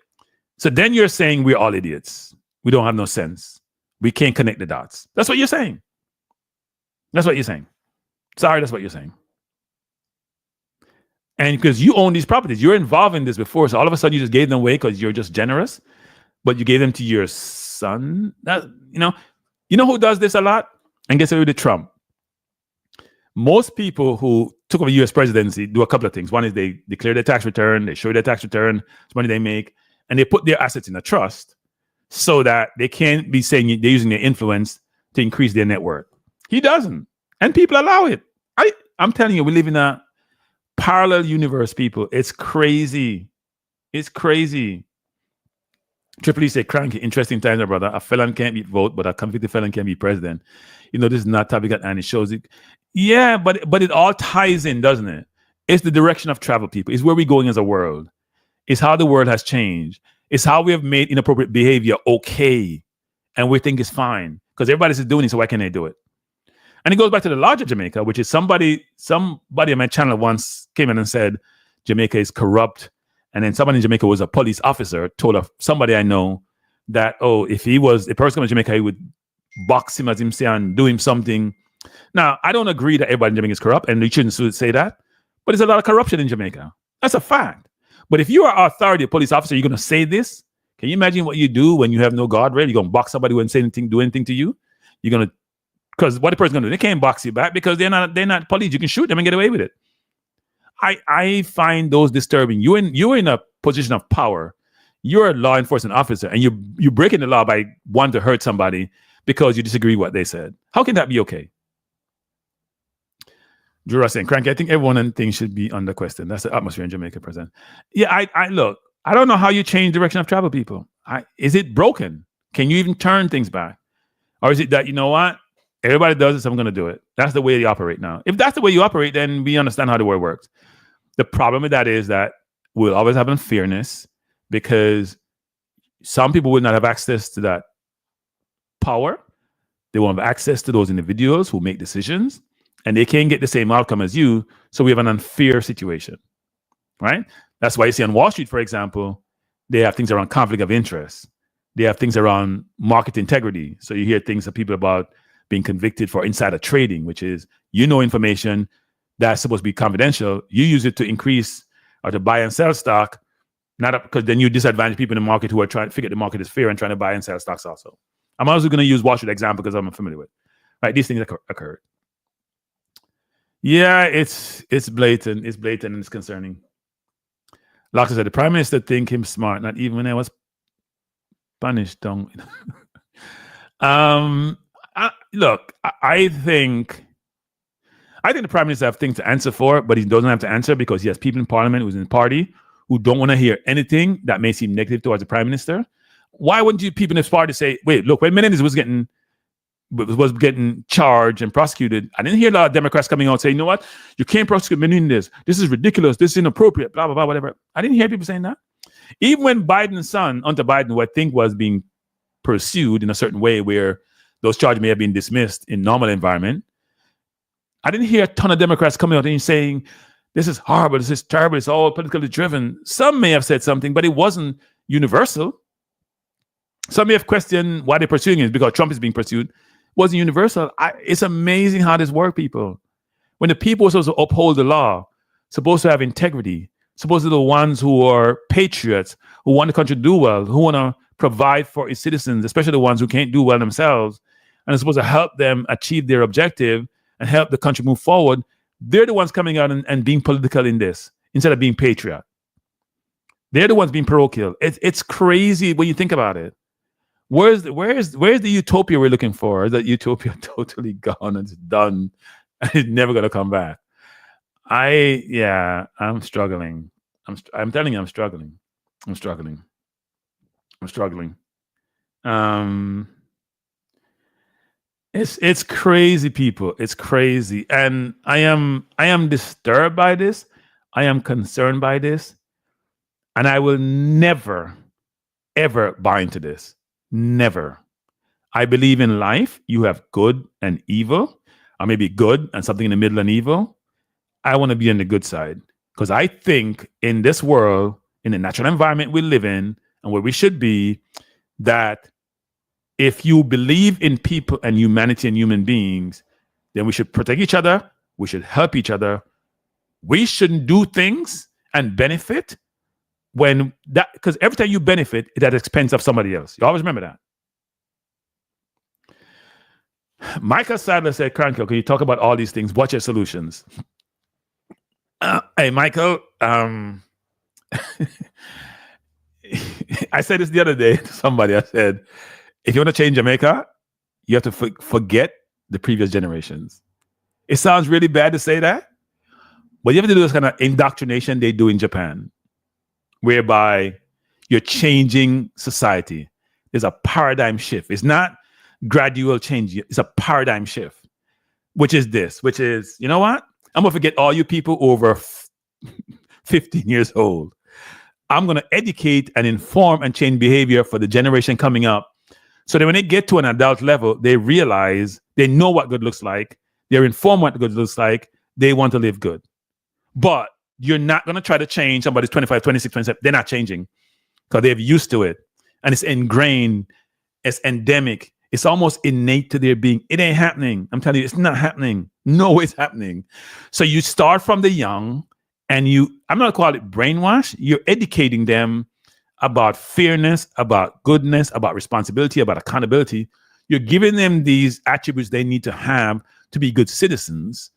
So then you're saying we're all idiots. We don't have no sense. We can't connect the dots. That's what you're saying. That's what you're saying. Sorry, that's what you're saying. And because you own these properties, you're involved in this before. So all of a sudden you just gave them away because you're just generous, but you gave them to your son. That, you know who does this a lot and gets away with Trump? Most people who took over the U.S. presidency do a couple of things. One is they declare their tax return, they show their tax return, it's money they make, and they put their assets in a trust so that they can't be saying they're using their influence to increase their net worth. He doesn't. And people allow it. I'm telling you, we live in a parallel universe, people. It's crazy. It's crazy. Triple E say, cranky, interesting times, my brother. A felon can't be vote, but a convicted felon can be president. This is not topic, and it shows it. Yeah, but it all ties in, doesn't it? It's the direction of travel, people. It's where we're going as a world. It's how the world has changed. It's how we have made inappropriate behavior okay, and we think it's fine because everybody's doing it, so why can't they do it? And it goes back to the larger Jamaica, which is somebody on my channel once came in and said Jamaica is corrupt. And then somebody in Jamaica was a police officer, told somebody I know that, if he was a person in Jamaica, he would box him, as him say, and do him something. Now, I don't agree that everybody in Jamaica is corrupt, and you shouldn't say that. But there's a lot of corruption in Jamaica. That's a fact. But if you are an authority, a police officer, you're going to say this? Can you imagine what you do when you have no guardrail? You're going to box somebody who wouldn't say anything, do anything to you? You're going to, because what the person's going to do? They can't box you back because they're not police. You can shoot them and get away with it. I find those disturbing. You're in a position of power. You're a law enforcement officer, and you're breaking the law by wanting to hurt somebody because you disagree with what they said. How can that be okay? Drew saying, Cranky, I think everyone and things should be under question. That's the atmosphere in Jamaica, President. Yeah, I look, I don't know how you change direction of travel, people. Is it broken? Can you even turn things back? Or is it that, you know what? Everybody does it, so I'm going to do it. That's the way they operate now. If that's the way you operate, then we understand how the world works. The problem with that is that we'll always have unfairness because some people will not have access to that power. They won't have access to those individuals who make decisions, and they can't get the same outcome as you. So we have an unfair situation, right? That's why you see on Wall Street, for example, they have things around conflict of interest. They have things around market integrity. So you hear things of people about being convicted for insider trading, which is, information that's supposed to be confidential. You use it to increase or to buy and sell stock, not because then you disadvantage people in the market who are trying to figure the market is fair and trying to buy and sell stocks also. I'm also going to use Wall Street example because I'm familiar with. Right, these things occurred. Yeah, it's blatant. It's blatant and it's concerning. Like I said, the Prime Minister think him smart, not even when I was punished. Look, I think the Prime Minister have things to answer for, but he doesn't have to answer because he has people in Parliament who's in the party who don't want to hear anything that may seem negative towards the Prime Minister. Why wouldn't you people in this party say, wait, look, when Menendez was getting charged and prosecuted, I didn't hear a lot of Democrats coming out saying, you know what, you can't prosecute Menendez. This is ridiculous. This is inappropriate, blah, blah, blah, whatever. I didn't hear people saying that. Even when Biden's son, Hunter Biden, who I think was being pursued in a certain way where those charges may have been dismissed in normal environment, I didn't hear a ton of Democrats coming out and saying, this is horrible, this is terrible, it's all politically driven. Some may have said something, but it wasn't universal. Some may have questioned why they're pursuing it because Trump is being pursued. It wasn't universal. It's amazing how this works, people. When the people are supposed to uphold the law, supposed to have integrity, supposed to be the ones who are patriots, who want the country to do well, who want to provide for its citizens, especially the ones who can't do well themselves, and is supposed to help them achieve their objective and help the country move forward, they're the ones coming out and being political in this instead of being patriot. They're the ones being parochial. It's crazy when you think about it. Where's the utopia we're looking for? Is that utopia totally gone? It's done. It's never going to come back. I'm struggling. I'm telling you, I'm struggling. It's crazy, people. It's crazy, and I am disturbed by this. I am concerned by this, and I will never, ever buy into this. Never. I believe in life. You have good and evil, or maybe good and something in the middle and evil. I want to be on the good side because I think in this world, in the natural environment we live in and where we should be, that if you believe in people and humanity and human beings, then we should protect each other. We should help each other. We shouldn't do things and benefit when that, because every time you benefit, it's at the expense of somebody else. You always remember that. Michael Sadler said, Crankill, can you talk about all these things? What's your solutions? Hey, Michael, I said this the other day to somebody. I said, if you want to change Jamaica, you have to forget the previous generations. It sounds really bad to say that, but you have to do this kind of indoctrination they do in Japan, whereby you're changing society. There's a paradigm shift. It's not gradual change. It's a paradigm shift, which is, you know what? I'm going to forget all you people over 15 years old. I'm going to educate and inform and change behavior for the generation coming up. So that when they get to an adult level, they realize they know what good looks like. They're informed what good looks like. They want to live good. But you're not going to try to change somebody's 25, 26, 27. They're not changing because they're used to it. And it's ingrained. It's endemic. It's almost innate to their being. It ain't happening. I'm telling you, it's not happening. No, it's happening. So you start from the young and I'm not going to call it brainwash. You're educating them about fairness, about goodness, about responsibility, about accountability. You're giving them these attributes they need to have to be good citizens.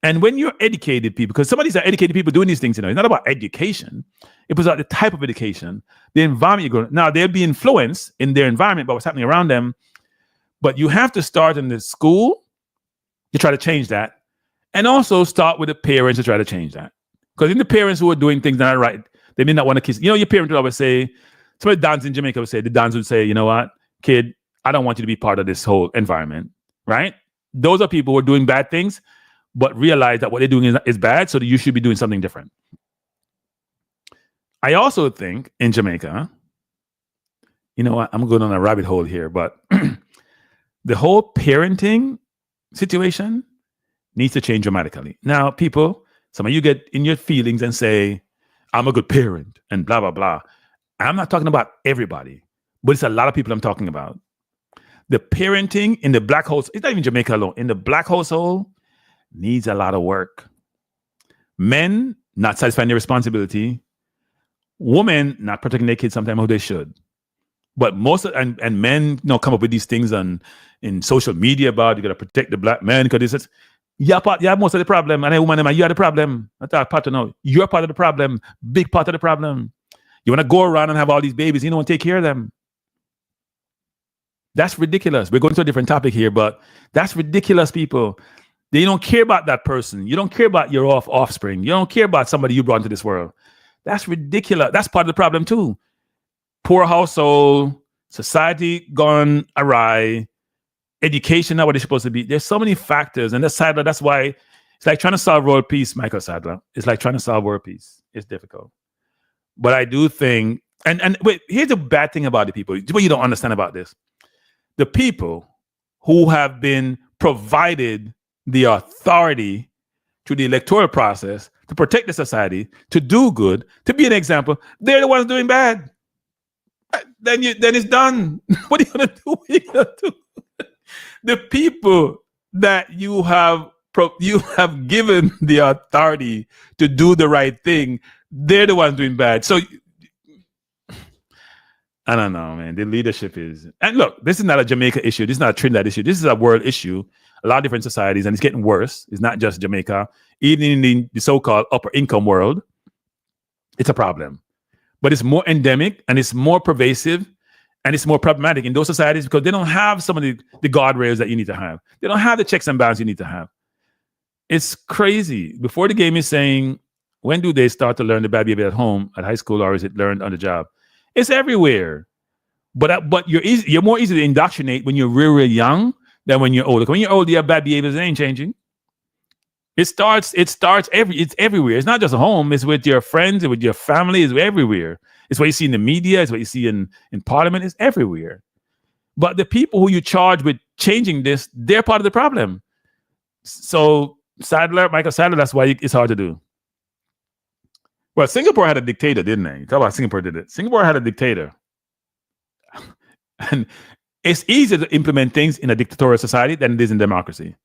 And when you're educated people, because some of these are educated people doing these things, it's not about education. It was about the type of education, the environment you're going. Now, they'll be influenced in their environment by what's happening around them. But you have to start in the school to try to change that. And also start with the parents to try to change that. Because in the parents who are doing things that are right, they may not want to kiss. Your parent would always say, somebody dance in Jamaica would say, the dance would say, you know what, kid, I don't want you to be part of this whole environment, right? Those are people who are doing bad things, but realize that what they're doing is bad, so that you should be doing something different. I also think in Jamaica, you know what, I'm going on a rabbit hole here, but the whole parenting situation needs to change dramatically. Now, people, some of you get in your feelings and say, I'm a good parent and blah, blah, blah. I'm not talking about everybody, but it's a lot of people I'm talking about. The parenting in the black household, it's not even Jamaica alone, in the black household needs a lot of work. Men not satisfying their responsibility. Women not protecting their kids sometimes how they should. But and men come up with these things in social media about you got to protect the black man because this is, yeah, most of the problem. And a woman, you are the problem. That's our part to know. You're part of the problem. Big part of the problem. You want to go around and have all these babies. You don't want to take care of them. That's ridiculous. We're going to a different topic here, but that's ridiculous, people. They don't care about that person. You don't care about your offspring. You don't care about somebody you brought into this world. That's ridiculous. That's part of the problem too. Poor household, society gone awry, education not what it's supposed to be. There's so many factors, and that's why it's like trying to solve world peace, Michael Sadler. It's like trying to solve world peace. It's difficult. But I do think, and wait, here's the bad thing about the people. What you don't understand about this. The people who have been provided the authority through the electoral process to protect the society, to do good, to be an example, they're the ones doing bad. Then it's done. What are you gonna do? The people that you have given the authority to do the right thing, they're the ones doing bad. So I don't know, man. The leadership is, and look, this is not a Jamaica issue. This is not a Trinidad issue. This is a world issue. A lot of different societies, and it's getting worse. It's not just Jamaica. Even in the so-called upper income world, it's a problem. But it's more endemic and it's more pervasive and it's more problematic in those societies because they don't have some of the guardrails that you need to have. They don't have the checks and balances you need to have. It's crazy. Before the game is saying, when do they start to learn the bad behavior at home, at high school, or is it learned on the job? It's everywhere. But you're more easy to indoctrinate when you're really young than when you're older. When you're older, your bad behaviors ain't changing. It's everywhere. It's not just at home. It's with your friends, it's with your family, it's everywhere. It's what you see in the media, it's what you see in parliament, it's everywhere. But the people who you charge with changing this, they're part of the problem. So Michael Sadler, that's why it's hard to do. Well, Singapore had a dictator, didn't they? You talk about Singapore did it. Singapore had a dictator. And it's easier to implement things in a dictatorial society than it is in democracy.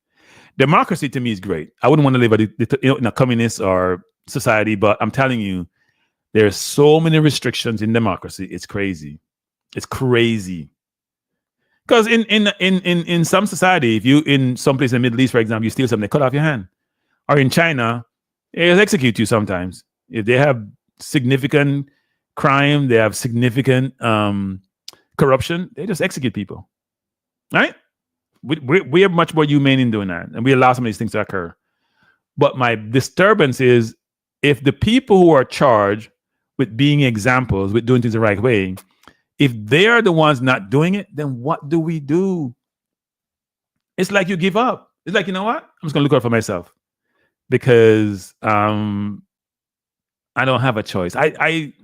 Democracy to me is great. I wouldn't want to live in a communist or society, but I'm telling you, there's so many restrictions in democracy. It's crazy. It's crazy. Because in some society, if you in some place in the Middle East, for example, you steal something, they cut off your hand. Or in China, they execute you sometimes. If they have significant crime, they have significant corruption, they just execute people. Right? We are much more humane in doing that, and we allow some of these things to occur. But my disturbance is if the people who are charged with being examples, with doing things the right way, if they are the ones not doing it, then what do we do? It's like you give up. It's like, you know what? I'm just going to look out for myself because I don't have a choice. Hey,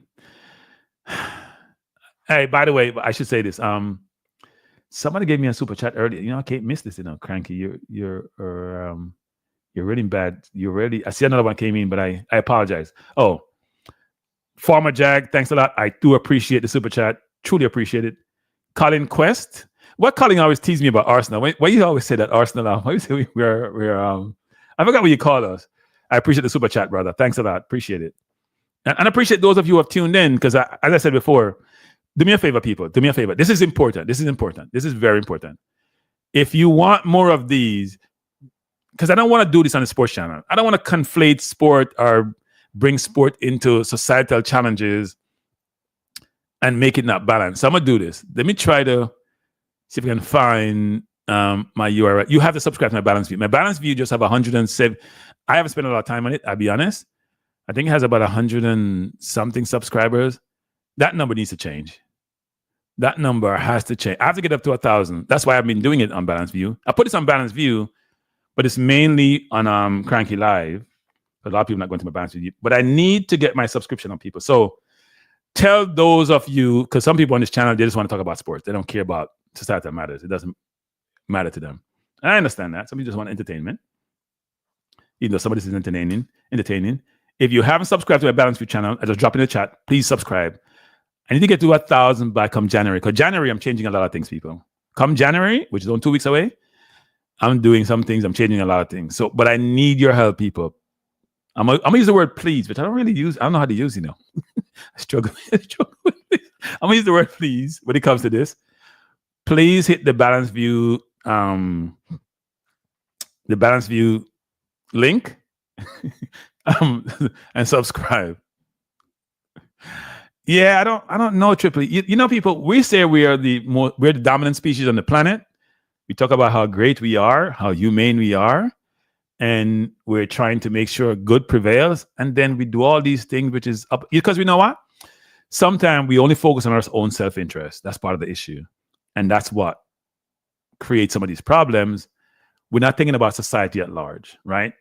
by the way, I should say this. Somebody gave me a super chat earlier. You know, I can't miss this. You know, Cranky, you're really bad. I see another one came in, but I apologize. Oh, Farmer Jag, thanks a lot. I do appreciate the super chat. Truly appreciate it. Colin Quest. What Colin always tease me about Arsenal? Why you always say that Arsenal? Why you say we're I forgot what you call us. I appreciate the super chat, brother. Thanks a lot. Appreciate it. And appreciate those of you who have tuned in because, as I said before, do me a favor, people. Do me a favor. This is important. This is very important. If you want more of these, because I don't want to do this on the sports channel. I don't want to conflate sport or bring sport into societal challenges and make it not balanced. So I'm going to do this. Let me try to see if I can find my URL. You have to subscribe to my Balance View. My Balance View just have 107. I haven't spent a lot of time on it, I'll be honest. I think it has about 100 and something subscribers. That number needs to change. That number has to change. I have to get up to 1,000. That's why I've been doing it on Balance View. I put this on Balance View, but it's mainly on Cranky Live. A lot of people are not going to my Balance View. But I need to get my subscription on people. So tell those of you, because some people on this channel, they just want to talk about sports. They don't care about societal matters. It doesn't matter to them. And I understand that. Some people just want entertainment. Even though somebody is entertaining. If you haven't subscribed to my Balance View channel, I just drop in the chat. Please subscribe. I need to get to 1,000 by come January. Because January, I'm changing a lot of things, people. Come January, which is only 2 weeks away, I'm doing some things. I'm changing a lot of things. So, but I need your help, people. I'm gonna use the word please, but I don't know how to use, I struggle with this. I'm gonna use the word please when it comes to this. Please hit the Balance View, link and subscribe. Yeah, I don't know, Triple. People, we say we're the dominant species on the planet. We talk about how great we are, how humane we are, and we're trying to make sure good prevails. And then we do all these things, which is up because we know what? Sometimes we only focus on our own self-interest. That's part of the issue. And that's what creates some of these problems. We're not thinking about society at large, right?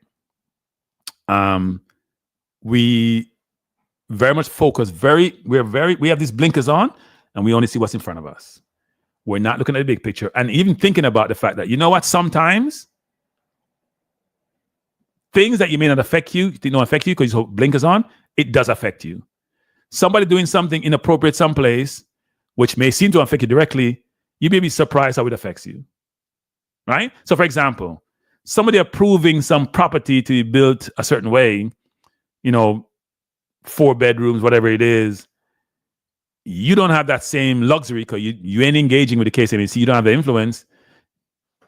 We very much focus, we have these blinkers on and we only see what's in front of us. We're not looking at the big picture and even thinking about the fact that, sometimes things that you may not affect you, they don't affect you because you have blinkers on, it does affect you. Somebody doing something inappropriate someplace, which may seem to affect you directly, you may be surprised how it affects you, right? So for example, somebody approving some property to be built a certain way, 4 bedrooms, whatever it is, you don't have that same luxury because you ain't engaging with the KSAMC. You don't have the influence.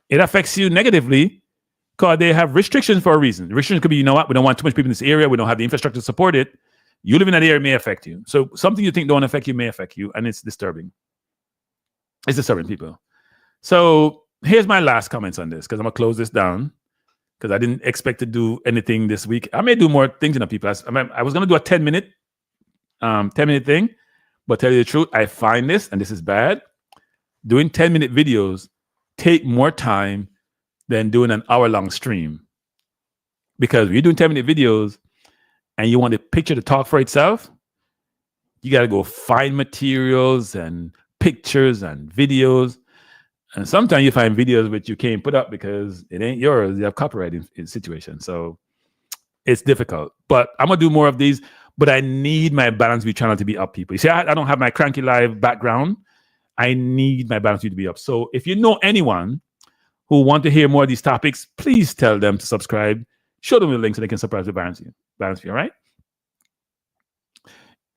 It affects you negatively because they have restrictions for a reason. The restrictions could be, you know what, we don't want too much people in this area. We don't have the infrastructure to support it. You live in that area may affect you. So something you think don't affect you may affect you, and it's disturbing. It's disturbing, people. So here's my last comments on this, because I'm going to close this down, because I didn't expect to do anything this week. I may do more things, people. I was going to do a 10-minute thing, but tell you the truth, I find this, and this is bad, doing 10-minute videos take more time than doing an hour-long stream. Because when you're doing 10-minute videos and you want the picture to talk for itself, you got to go find materials and pictures and videos. And sometimes you find videos which you can't put up because it ain't yours. You have copyright in situation. So it's difficult. But I'm going to do more of these. But I need my Balance View channel to be up, people. You see, I don't have my Cranky Live background. I need my Balance View to be up. So if you know anyone who want to hear more of these topics, please tell them to subscribe. Show them the link so they can subscribe to Balance View, all right?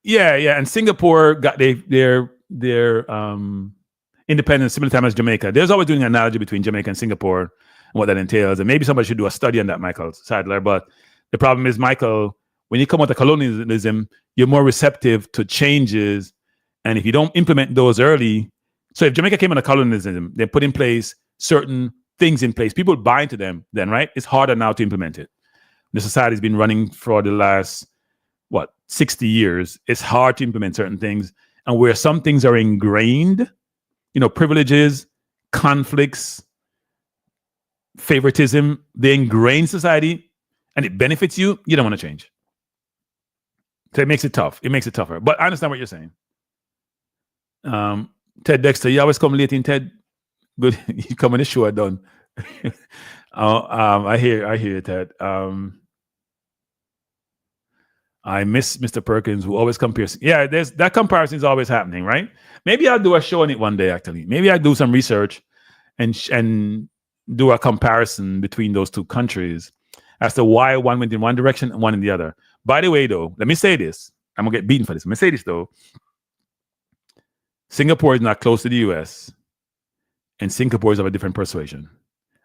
Yeah. And Singapore got their independence similar time as Jamaica. There's always doing an analogy between Jamaica and Singapore and what that entails. And maybe somebody should do a study on that, Michael Sadler. But the problem is, Michael, when you come out of colonialism, you're more receptive to changes. And if you don't implement those early, so if Jamaica came out of colonialism, they put in place certain things in place. People buy into them then, right? It's harder now to implement it. The society's been running for the last, 60 years. It's hard to implement certain things. And where some things are ingrained, privileges, conflicts, favoritism, they ingrain society and it benefits you, you don't want to change. So it makes it tough. It makes it tougher. But I understand what you're saying. Ted Dexter, you always come late in, Ted. Good. You come on the show done. I hear you, Ted. I miss Mr. Perkins, who always compares. Yeah, that comparison is always happening, right? Maybe I'll do a show on it one day, actually. Maybe I'll do some research and do a comparison between those two countries as to why one went in one direction and one in the other. By the way, though, let me say this. I'm going to get beaten for this. Let me say this, though. Singapore is not close to the U.S., and Singapore is of a different persuasion.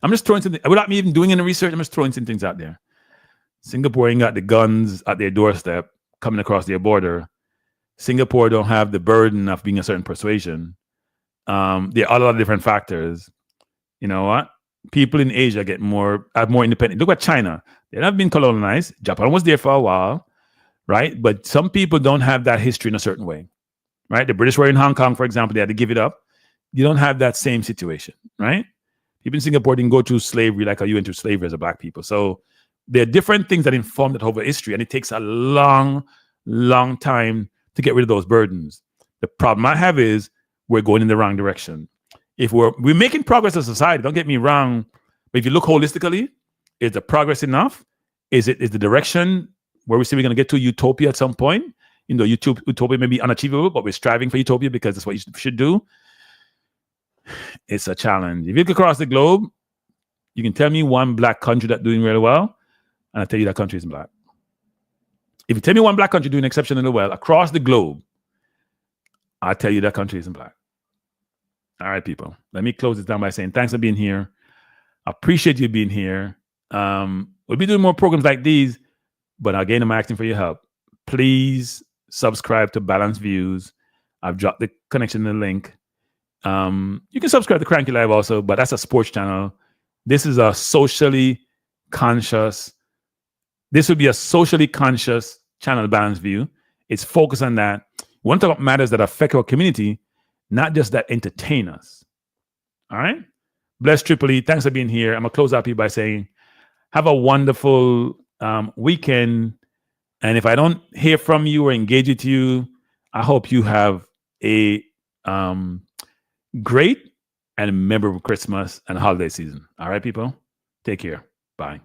I'm just throwing something, without me even doing any research, I'm just throwing some things out there. Singapore ain't got the guns at their doorstep coming across their border. Singapore don't have the burden of being a certain persuasion. There are a lot of different factors. You know what? People in Asia have more independent. Look at China. They have been colonized. Japan was there for a while, right? But some people don't have that history in a certain way, right? The British were in Hong Kong, for example. They had to give it up. You don't have that same situation, right? People in Singapore didn't go through slavery like how you went through slavery as a black people. So there are different things that inform that whole history, and it takes a long, long time to get rid of those burdens. The problem I have is we're going in the wrong direction. If we're making progress as a society, don't get me wrong, but if you look holistically, is the progress enough? Is the direction where we say we're going to get to utopia at some point? Utopia may be unachievable, but we're striving for utopia because that's what you should do. It's a challenge. If you look across the globe, you can tell me one black country that's doing really well, and I tell you that country isn't black. If you tell me one black country doing exceptionally well across the globe, I tell you that country isn't black. All right, people. Let me close this down by saying thanks for being here. I appreciate you being here. We'll be doing more programs like these, but again, I'm asking for your help. Please subscribe to Balance Views. I've dropped the connection in the link. You can subscribe to Cranky Live also, but that's a sports channel. This is a socially conscious. This would be a socially conscious channel, Balance View. It's focused on that. We want to talk about matters that affect our community, not just that entertain us. All right? Bless Tripoli. Thanks for being here. I'm going to close out here by saying, have a wonderful weekend. And if I don't hear from you or engage with you, I hope you have a great and memorable Christmas and holiday season. All right, people? Take care. Bye.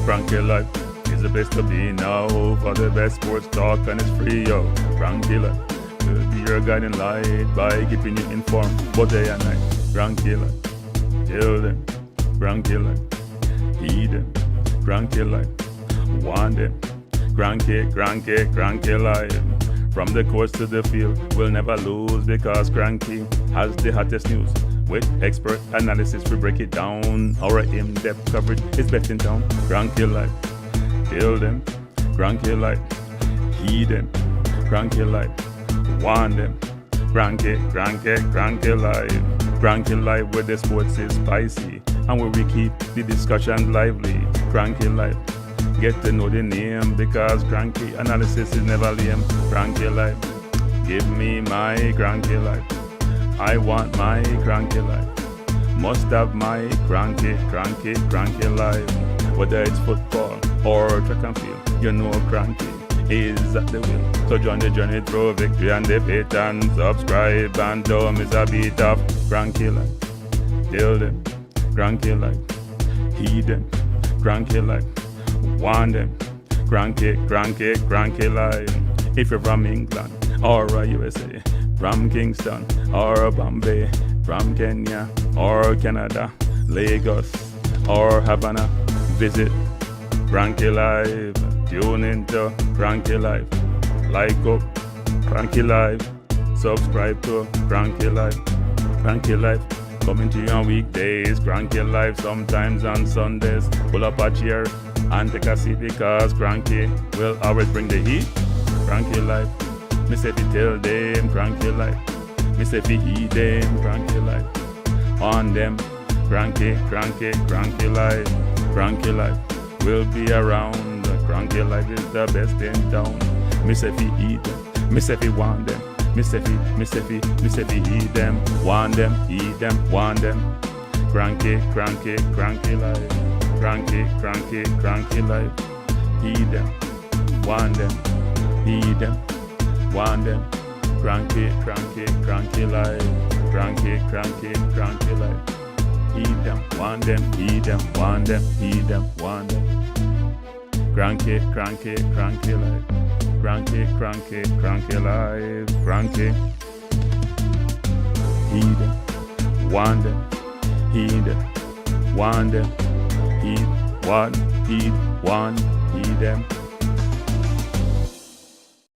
Cranky Life is the best to be now. For the best sports talk, and it's free, yo. Cranky Life will be your guiding light by keeping you informed both day and night. cranky life. Tell them, cranky life. Heed them, cranky life. Want them, cranky life. From the courts to the field, we'll never lose because Cranky has the hottest news. With expert analysis, we break it down. Our in-depth coverage is best in town. Cranky life, tell them, cranky life. Heed them, cranky life. Want them, cranky life. Cranky life where the sports is spicy and where we keep the discussion lively. Cranky life, get to know the name because cranky analysis is never lame. Cranky life, give me my cranky life. I want my cranky life. Must have my cranky life. Whether it's football or track and field, you know cranky is at the wheel. So join the journey through victory and defeat and subscribe and don't miss a beat of cranky life. Tell them, cranky life. Heed them, cranky life. Want them, cranky life. If you're from England or USA, from Kingston or Bombay, from Kenya or Canada, Lagos or Havana, visit Cranky Life. Tune into Cranky Life. Like up Cranky Life. Subscribe to Cranky Life. Cranky Life coming to you on weekdays. Cranky Life sometimes on Sundays. Pull up a chair and take a seat because Cranky will always bring the heat. Cranky Life. Me say fi tell them Cranky Life. Me say fi heed them Cranky Life. On them Cranky Life. Cranky Life will be around. Cranky Life is the best in town. Me say fi heed them. Me say fi want them. Me say fi heed them. Want them, heed them, want them. Cranky Life. Cranky life. Heed them, want them, heed them, want them. Cranky life. Cranky life. Heed them, want them, heed them, want them, heed them, want them. Cranky life. Cranky life. Cranky. Heed them, want them, heed them, want them. Heed, want, heed them.